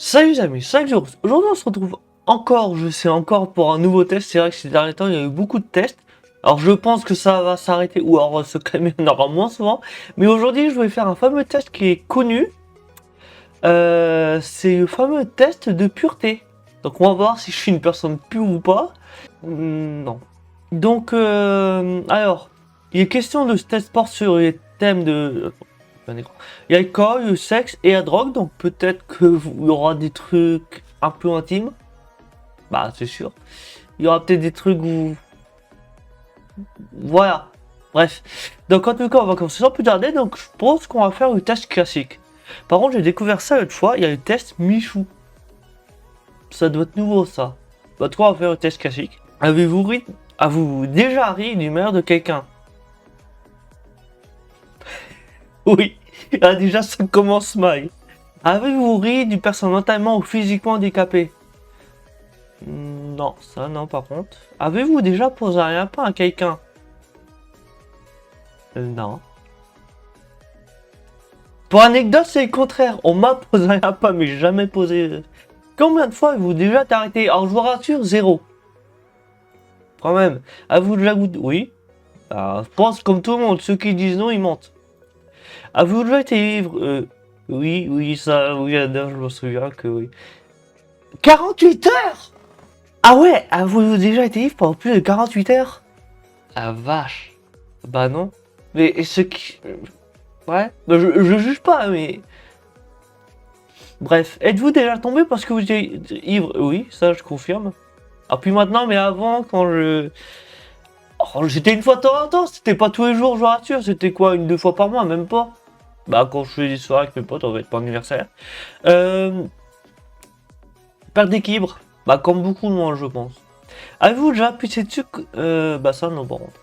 Salut les amis, 5 jours. Aujourd'hui on se retrouve encore, je sais encore, pour un nouveau test. C'est vrai que ces derniers temps il y a eu beaucoup de tests. Alors je pense que ça va s'arrêter ou alors se calmer, on en aura moins souvent. Mais aujourd'hui je vais faire un fameux test qui est connu. C'est le fameux test de pureté. Donc on va voir si je suis une personne pure ou pas. Non. Donc alors, il est question de ce test porte sur les thèmes de... un écran. Il y a le corps, le sexe et la drogue, donc peut-être qu'il y aura des trucs un peu intimes. Bah, c'est sûr. Il y aura peut-être des trucs où... Voilà. Bref. Donc en tout cas, on va commencer sans plus tarder, donc je pense qu'on va faire le test classique. Par contre, j'ai découvert ça l'autre fois, il y a le test Michou. Ça doit être nouveau, ça. Bah, toi, on va faire le test classique. Avez-vous déjà ri du meurtre de quelqu'un? Oui. Ah, déjà, ça commence mal. Avez-vous ri d'une personne mentalement ou physiquement handicapée? Non, ça non par contre. Avez-vous déjà posé un lapin à quelqu'un? Non. Pour anecdote, c'est le contraire. On m'a posé un lapin, mais j'ai jamais posé... Combien de fois avez-vous déjà arrêté? Alors je vous rassure, zéro. Quand même. Avez-vous déjà goûté? Oui. Je pense comme tout le monde, ceux qui disent non, ils mentent. Avez-vous déjà été ivre? Oui, oui, ça, oui, je me souviens que oui. 48 heures! Ah ouais, avez-vous déjà été ivre pendant plus de 48 heures? Ah vache. Bah non. Mais ce qui... Ouais. Bah, je juge pas, mais... Bref. Êtes-vous déjà tombé parce que vous êtes ivre? Oui, ça je confirme. Ah puis maintenant, mais avant, quand je... Oh, j'étais une fois de temps en temps, c'était pas tous les jours, je vous rassure. C'était quoi, une, deux fois par mois, même pas. Bah quand je fais des soirées avec mes potes, on va être pas anniversaire. Perte d'équilibre. Bah comme beaucoup de monde, je pense. Avez-vous déjà pissé dessus? Bah ça, non, par contre.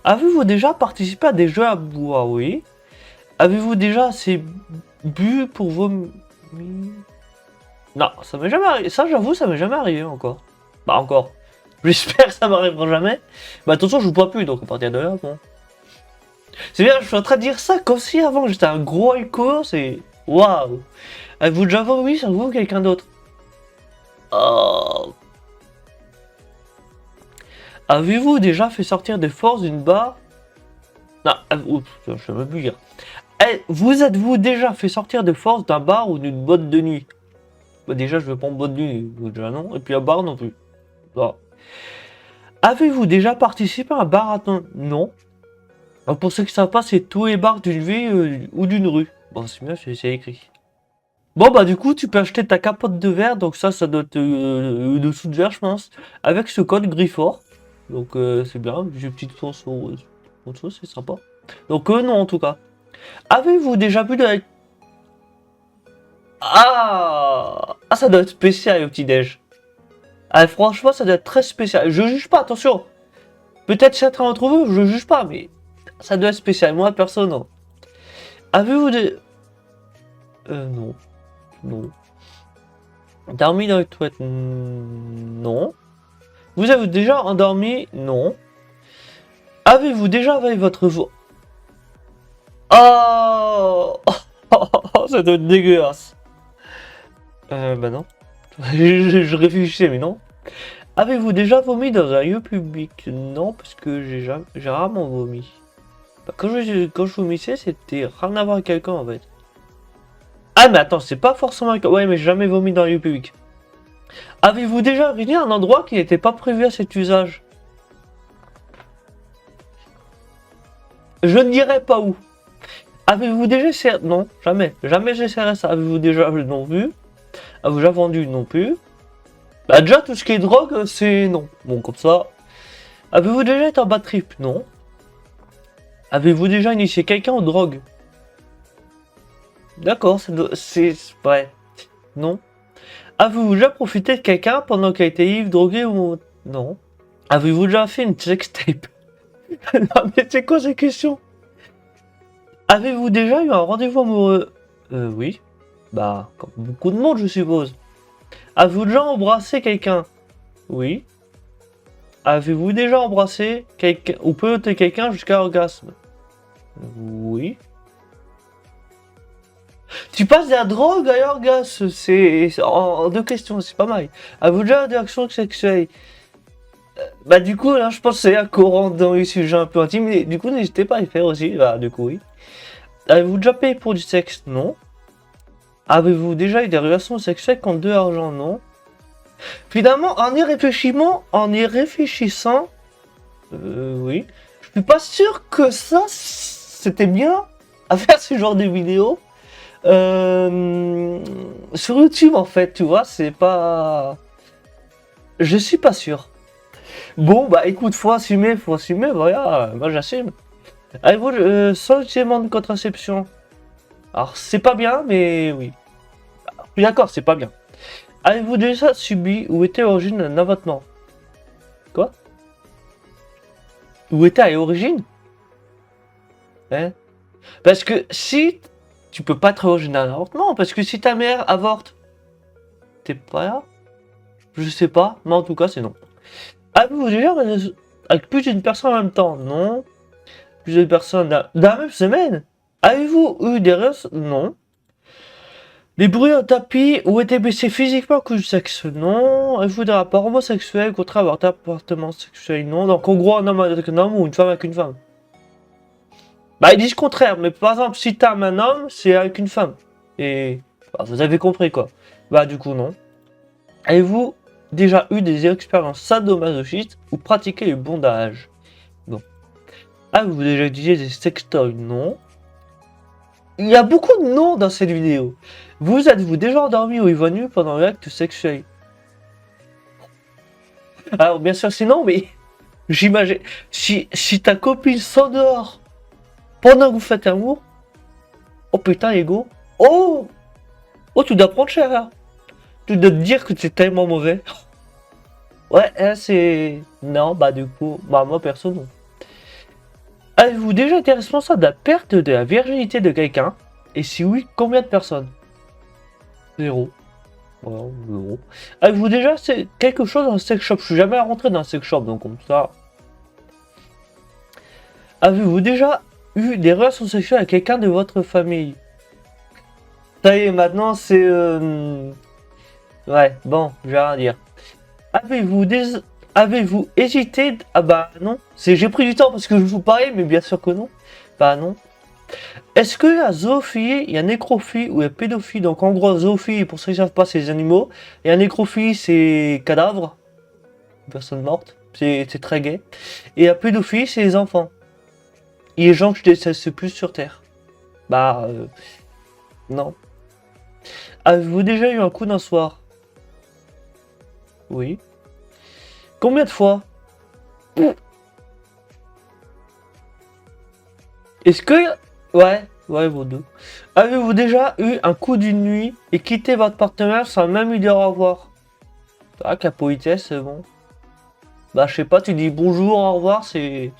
Avez-vous déjà participé à des jeux à bois? Oui. Avez-vous déjà assez bu pour vomir? Non, ça m'est jamais arrivé. Ça, j'avoue, ça m'est jamais arrivé encore. Bah, encore. J'espère que ça m'arrivera jamais. Bah, attention, je joue pas plus, donc à partir de là, bon. C'est bien, je suis en train de dire ça comme si avant j'étais un gros alcool, c'est. Waouh! Avez-vous déjà vomi sur vous ou quelqu'un d'autre? Oh. Avez-vous déjà fait sortir des forces d'une barre? Non, oups, je sais même plus dire. Vous êtes-vous déjà fait sortir de force d'un bar ou d'une boîte de nuit? Bah déjà, je veux pas en boîte de nuit, déjà non. Et puis un bar non plus. Bon. Avez-vous déjà participé à un marathon? Non. Alors, pour ceux qui ne savent pas, c'est tous les bars d'une ville ou d'une rue. Bon, c'est bien, c'est écrit. Bon, bah du coup, tu peux acheter ta capote de verre. Donc ça doit être dessous de verre, je pense. Avec ce code Grifford. Donc c'est bien. J'ai une petite sauce autre chose, c'est sympa. Donc non, en tout cas. Avez-vous déjà bu de la... Ah, ça doit être spécial, le petit-déj. Ah, franchement, ça doit être très spécial. Je juge pas, attention. Peut-être certains d'entre vous, je juge pas, mais ça doit être spécial. Moi, perso, non. Avez-vous des... non. Non. Dormi dans les toilettes? Non. Vous avez déjà endormi? Non. Avez-vous déjà avec votre voix? Oh ça doit être dégueulasse. Bah non. je réfléchissais, mais non. Avez-vous déjà vomi dans un lieu public? Non, parce que j'ai rarement vomi. Bah, quand je vomissais, c'était rien à voir avec quelqu'un en fait. Ah, mais attends, c'est pas forcément... Ouais, mais j'ai jamais vomi dans un lieu public. Avez-vous déjà uriner à un endroit qui n'était pas prévu à cet usage? Je ne dirais pas où. Avez-vous déjà essayé... Non, jamais. Jamais j'essaierai ça. Avez-vous déjà non vu? Avez-vous déjà vendu? Non plus. Bah déjà, tout ce qui est drogue, c'est non. Bon, comme ça. Avez-vous déjà été en bad trip? Non. Avez-vous déjà initié quelqu'un aux drogues? D'accord, c'est... Ouais. Non. Avez-vous déjà profité de quelqu'un pendant qu'il a été ivre, drogué ou... Non. Avez-vous déjà fait une sextape? Non, mais c'est quoi ces questions? Avez-vous déjà eu un rendez-vous amoureux? Oui. Bah, comme beaucoup de monde, je suppose. Avez-vous déjà embrassé quelqu'un? Oui. Avez-vous déjà embrassé quelqu'un ou peut-être quelqu'un jusqu'à orgasme? Oui. Tu passes de la drogue à l'orgasme, c'est en 2 questions, c'est pas mal. Avez-vous déjà des actions sexuelles? Bah du coup, là, je pense que c'est là qu'on rentre dans les sujets un peu intimes, mais du coup, n'hésitez pas à y faire aussi, bah du coup, oui. Avez-vous déjà payé pour du sexe? Non. Avez-vous déjà eu des relations sexuelles contre de l'argent? Non. Finalement, en y réfléchissant, oui, je suis pas sûr que ça, c'était bien à faire ce genre de vidéo. Sur YouTube, en fait, tu vois, c'est pas... Je suis pas sûr. Bon, bah écoute, faut assumer, voilà, moi j'assume. Avez-vous sans utilisation de contraception? Alors, c'est pas bien, mais oui. Je suis d'accord, c'est pas bien. Avez-vous déjà subi ou été à l'origine d'un avortement? Quoi? Ou été à l'origine? Hein? Parce que si... Tu peux pas être à l'origine d'un avortement, parce que si ta mère avorte, t'es pas là? Je sais pas, mais en tout cas, c'est non. Avez-vous déjà avec plus d'une personne en même temps? Non. Plusieurs personnes dans la même semaine? Avez-vous eu des rêves? Non. Les bruits au tapis ou été blessé physiquement à cause du sexe? Non. Avez-vous des rapports homosexuels contre avoir un appartement sexuel? Non. Donc en gros, un homme avec un homme ou une femme avec une femme? Bah ils disent le contraire, mais par exemple, si t'aimes un homme, c'est avec une femme. Et bah, vous avez compris quoi. Bah du coup non. Avez-vous déjà eu des expériences sadomasochistes ou pratiqué le bondage? Non. Avez-vous déjà utilisé des sextoys? Non. Il y a beaucoup de noms dans cette vidéo. Vous êtes-vous déjà endormi ou évanoui pendant l'acte sexuel? Alors bien sûr c'est non, mais j'imagine... Si ta copine s'endort pendant que vous faites l'amour, oh putain Ego, oh, oh tu dois prendre cher hein. Tu dois te dire que c'est tellement mauvais. Ouais, hein, c'est... Non, bah du coup, bah moi perso non. Avez-vous déjà été responsable de la perte de la virginité de quelqu'un? Et si oui, combien de personnes? Zéro. Voilà, zéro. Avez-vous déjà fait quelque chose dans un sex shop? Je suis jamais rentré dans un sex shop, donc comme ça. Avez-vous déjà eu des relations sexuelles avec quelqu'un de votre famille? Ça y est, maintenant c'est... Ouais, bon, je vais rien dire. Avez-vous des... Avez-vous hésité? Ah bah non. J'ai pris du temps parce que je vous parlais, mais bien sûr que non. Bah non. Est-ce qu'il y a zoophilie, il y a nécrophilie ou il y a pédophilie? Donc en gros, zoophilie, pour ceux qui ne savent pas, c'est les animaux. Et un nécrophilie, c'est cadavre. Personne morte. C'est très gay. Et la pédophilie, c'est les enfants. Et les gens que je déteste plus sur Terre. Bah, non. Avez-vous déjà eu un coup d'un soir? Oui. Combien de fois? Est-ce que... Ouais, vos deux. Avez-vous déjà eu un coup d'une nuit et quitté votre partenaire sans même lui dire au revoir? Ah, que la politesse, c'est bon. Bah, je sais pas, tu dis bonjour, au revoir, c'est...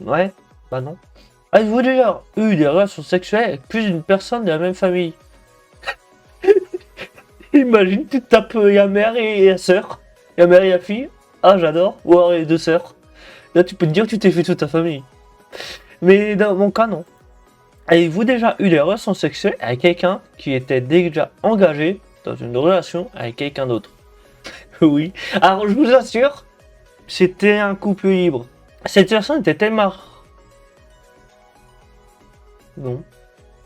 Ouais, bah non. Avez-vous déjà eu des relations sexuelles avec plus d'une personne de la même famille? Imagine, tu te tapes la mère et la sœur. La mère et la fille. Ah, j'adore. Ou alors les deux sœurs. Là, tu peux te dire que tu t'es fait toute ta famille. Mais dans mon cas, non. Avez-vous déjà eu des relations sexuelles avec quelqu'un qui était déjà engagé dans une relation avec quelqu'un d'autre? Oui. Alors, je vous assure, c'était un couple libre. Cette personne était tellement... Non.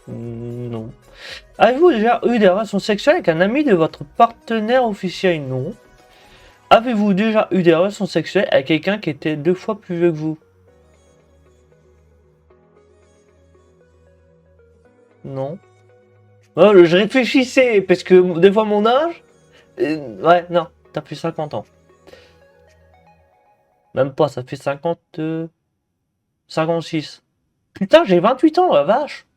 Non. Avez-vous déjà eu des relations sexuelles avec un ami de votre partenaire officiel? Non. Avez-vous déjà eu des relations sexuelles avec quelqu'un qui était 2 fois plus vieux que vous? Non. Oh, je réfléchissais, parce que des fois mon âge... ouais, non, t'as plus 50 ans. Même pas, ça fait 50... 56. Putain, j'ai 28 ans, la vache.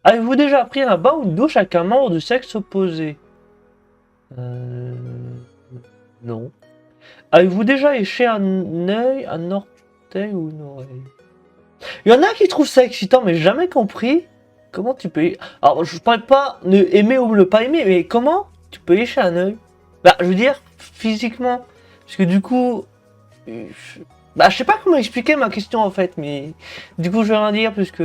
Avez-vous déjà pris un bain ou une douche avec un membre du sexe opposé? Euh... Non. Avez-vous déjà léché un œil, un orteil ou une oreille? Il y en a qui trouvent ça excitant, mais j'ai jamais compris comment tu peux... Alors, je parle pas de aimer ou ne pas aimer, mais comment tu peux lécher un œil? Bah, je veux dire, physiquement. Parce que du coup... Bah, je sais pas comment expliquer ma question, en fait, mais... Du coup, je vais rien dire, puisque...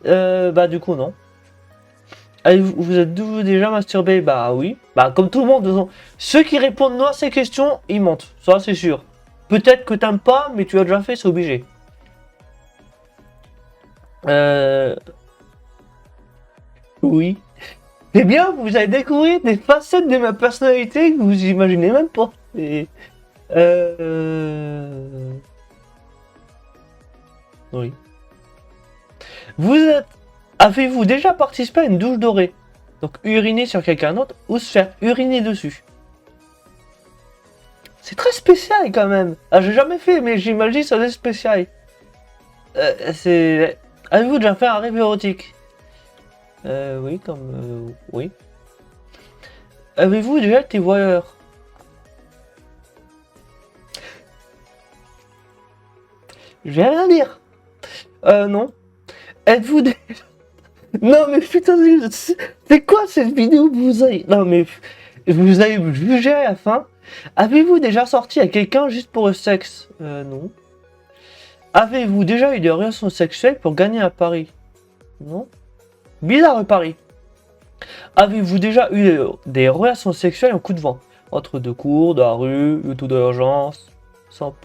bah, du coup, non. Vous êtes-vous déjà masturbé? Bah oui. Bah comme tout le monde, de toute façon. Ceux qui répondent non à ces questions, ils mentent. Ça, c'est sûr. Peut-être que t'aimes pas, mais tu l'as déjà fait, c'est obligé. Oui. Eh bien, vous allez découvrir des facettes de ma personnalité que vous imaginez même pas. Et, oui. Vous êtes... Avez-vous déjà participé à une douche dorée? Donc uriner sur quelqu'un d'autre ou se faire uriner dessus. C'est très spécial quand même. Ah, j'ai jamais fait, mais j'imagine ça doit être spécial. C'est... Avez-vous déjà fait un rêve érotique? Oui, comme... oui. Avez-vous déjà été voyeur? Je vais rien dire. Non. Êtes-vous des... Non mais putain, c'est quoi cette vidéo que vous avez... Non mais... Vous avez jugé à la fin. Avez-vous déjà sorti à quelqu'un juste pour le sexe? Non. Avez-vous déjà eu des relations sexuelles pour gagner à Paris? Non. Bizarre Paris. Avez-vous déjà eu des relations sexuelles en coup de vent? Entre deux cours, dans la rue, le tout de l'urgence? Sans...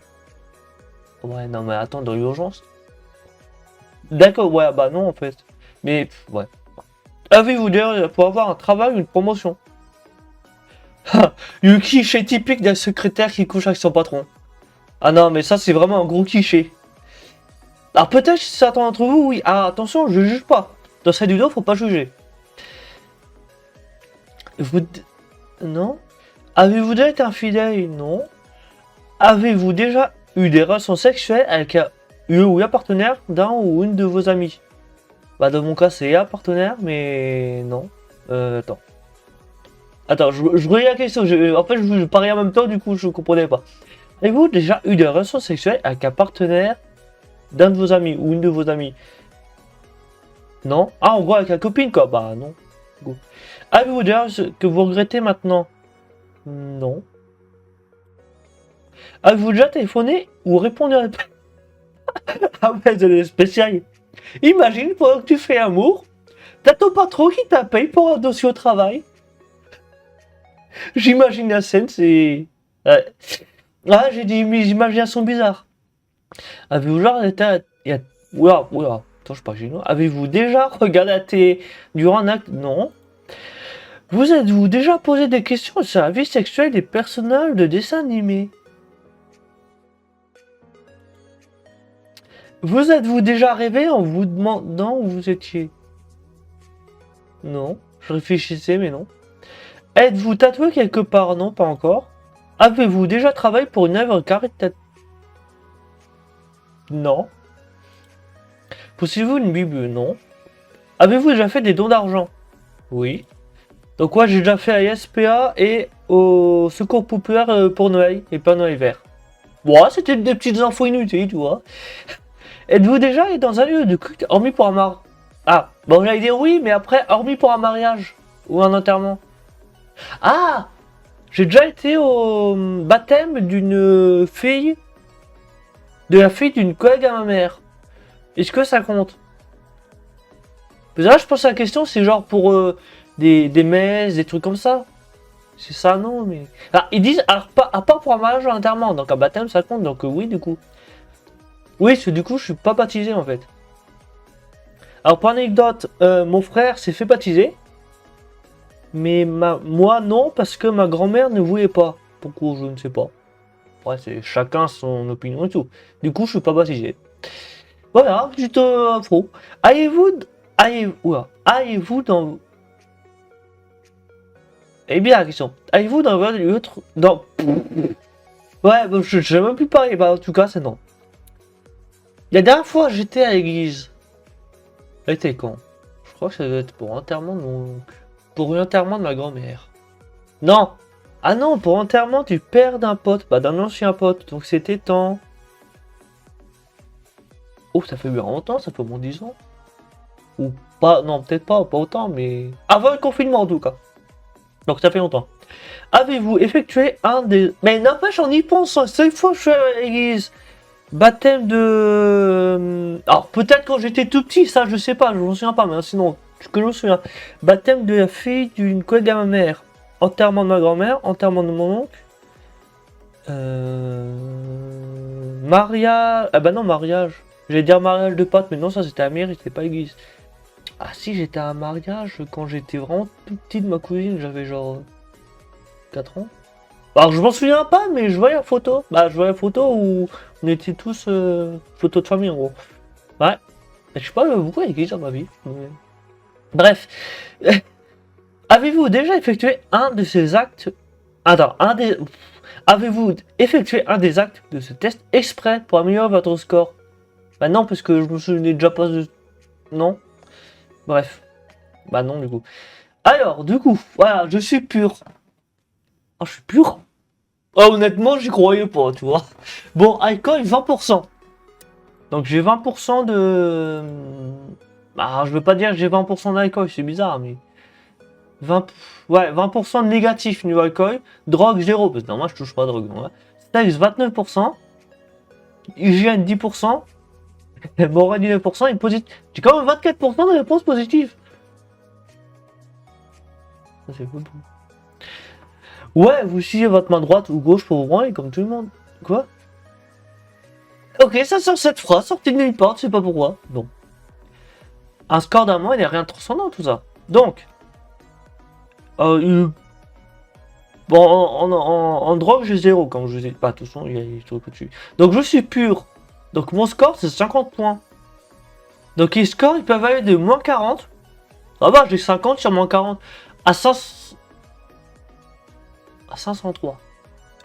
Ouais, non mais attends, dans l'urgence? D'accord, ouais, bah non en fait. Mais, ouais. Avez-vous déjà pour avoir un travail ou une promotion? Le cliché typique d'un secrétaire qui couche avec son patron. Ah non, mais ça c'est vraiment un gros cliché. Alors peut-être certains d'entre vous, oui. Ah attention, je juge pas. Dans cette vidéo, faut pas juger. Vous... Non. Avez-vous déjà été infidèle? Non. Avez-vous déjà eu des relations sexuelles avec un partenaire d'un ou une de vos amis? Bah dans mon cas c'est un partenaire, mais non. Attends. Attends, je relis la question. En fait, je parie en même temps, du coup, je comprenais pas. Avez-vous déjà eu des relations sexuelles avec un partenaire d'un de vos amis ou une de vos amis? Non. Ah, en gros, avec la copine, quoi. Bah, non. Avez-vous déjà ce que vous regrettez maintenant? Non. Avez-vous déjà téléphoné ou répondu à... Ah ouais, c'est spécial. Imagine, pendant que tu fais amour, t'as ton patron qui t'appelle pour un dossier au travail. J'imagine la scène, c'est... Ouais. Ah, j'ai des imaginations bizarres. Avez-vous genre été... Oula, oula. Attends, je sais pas, avez-vous déjà regardé la télé durant un acte? Non. Vous êtes-vous déjà posé des questions sur la vie sexuelle des personnages de dessins animés? Vous êtes-vous déjà rêvé en vous demandant où vous étiez? Non. Je réfléchissais, mais non. Êtes-vous tatoué quelque part? Non, pas encore. Avez-vous déjà travaillé pour une œuvre caritative? Non. Possédez-vous une Bible? Non. Avez-vous déjà fait des dons d'argent? Oui. Donc ouais, j'ai déjà fait à l'ISPA et au Secours Populaire pour Noël et pas Noël vert. Bon, c'était des petites infos inutiles, tu vois. Êtes-vous déjà allé dans un lieu de culte hormis pour un mariage? Ah, bon j'allais dire oui, mais après, hormis pour un mariage ou un enterrement. Ah, j'ai déjà été au baptême d'une fille, de la fille d'une collègue à ma mère. Est-ce que ça compte? Là, je pense à la question, c'est genre pour des messes, des trucs comme ça. C'est ça, non, mais... Ah, ils disent, alors, pas, à part pour un mariage ou un enterrement, donc un baptême, ça compte, donc oui, du coup. Oui, parce que du coup, je suis pas baptisé, en fait. Alors, pour anecdote, mon frère s'est fait baptiser. Mais moi, non, parce que ma grand-mère ne voulait pas. Pourquoi, je ne sais pas. Ouais, c'est chacun son opinion et tout. Du coup, je suis pas baptisé. Voilà, juste info. Allez-vous dans... Eh bien, la question. Allez-vous dans votre... Dans... Ouais, bon, je sais même plus parler. Bah, en tout cas, c'est non. La dernière fois, j'étais à l'église. C'était quand? Je crois que ça doit être pour l'enterrement de mon oncle. Pour l'enterrement de ma grand-mère. Non. Ah non, pour l'enterrement du père d'un pote. Bah, d'un ancien pote. Donc, c'était temps. Oh, ça fait bien longtemps, ça fait au moins 10 ans. Ou pas, non, peut-être pas autant, mais... Avant le confinement, en tout cas. Donc, ça fait longtemps. Avez-vous effectué un des... Mais n'empêche, on y pense, hein. Cette fois, je suis à l'église. Baptême de... Alors, peut-être quand j'étais tout petit, ça, je sais pas, je m'en souviens pas, mais sinon, ce que je me souviens. Baptême de la fille d'une collègue à ma mère. Enterrement de ma grand-mère. Enterrement de mon oncle. Mariage. Ah bah non, mariage. J'allais dire mariage de potes, mais non, ça c'était à mairie, c'était pas l'église. Ah si, j'étais à un mariage quand j'étais vraiment tout petit de ma cousine, j'avais genre 4 ans. Alors je m'en souviens pas, mais je voyais la photo. Bah je voyais la photo où on était tous photo de famille en gros. Ouais. Je sais pas pourquoi l'église dans ma vie. Mais... Bref. Avez-vous déjà effectué un de ces actes... Attends, Avez-vous effectué un des actes de ce test exprès pour améliorer votre score? Bah non, parce que je me souvenais déjà pas de... Non. Bref. Bah non, du coup. Alors, du coup, voilà, je suis pur. Ah, je suis pur? Ah, honnêtement, j'y croyais pas, tu vois. Bon, alcool, 20%. Donc j'ai 20% de... Bah, je veux pas dire que j'ai 20% d'alcool, c'est bizarre, mais... 20... Ouais, 20% de négatif niveau alcool. Drogue, 0, parce que non, moi je touche pas de drogue. Ouais. Sexe, 29%. Hygiène, 10%. Morale, 19%. Et positif. J'ai quand même 24% de réponses positives. Ça, c'est cool. Ouais, vous utilisez votre main droite ou gauche pour vous branler, comme tout le monde. Quoi? Ok, ça sort cette phrase, sortie de nulle part, je sais pas pourquoi. Bon. Un score d'un mois, il n'y a rien de transcendant, tout ça. Donc, bon, en drogue, j'ai 0, comme je vous ai pas, de toute façon, il y a des trucs au-dessus. Donc, je suis pur. Donc, mon score, c'est 50 points. Donc, les scores, ils peuvent aller de moins 40. Ah bah, j'ai 50 sur moins 40. À 503.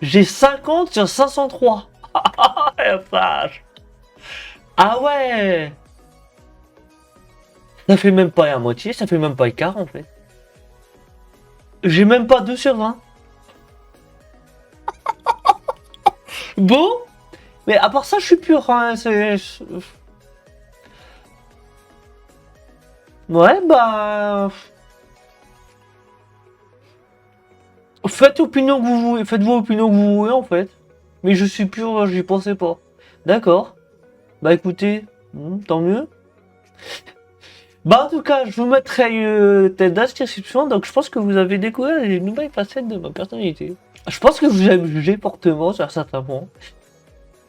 J'ai 50 sur 503. Ah, la vache. Ah ouais. Ça fait même pas la moitié, ça fait même pas le quart, en fait. J'ai même pas 2 sur 20. Bon, mais à part ça, je suis pur. Hein, ouais, bah... Faites opinion que vous voulez, faites vos opinions que vous voulez, en fait. Mais je suis pur, j'y pensais pas. D'accord. Bah écoutez, tant mieux. Bah en tout cas, je vous mettrai tête d'inscription, donc je pense que vous avez découvert les nouvelles facettes de ma personnalité. Je pense que vous avez jugé fortement sur certains points.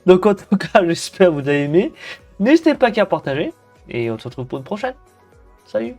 Donc en tout cas, j'espère que vous avez aimé. N'hésitez pas qu'à partager, et on se retrouve pour une prochaine. Salut!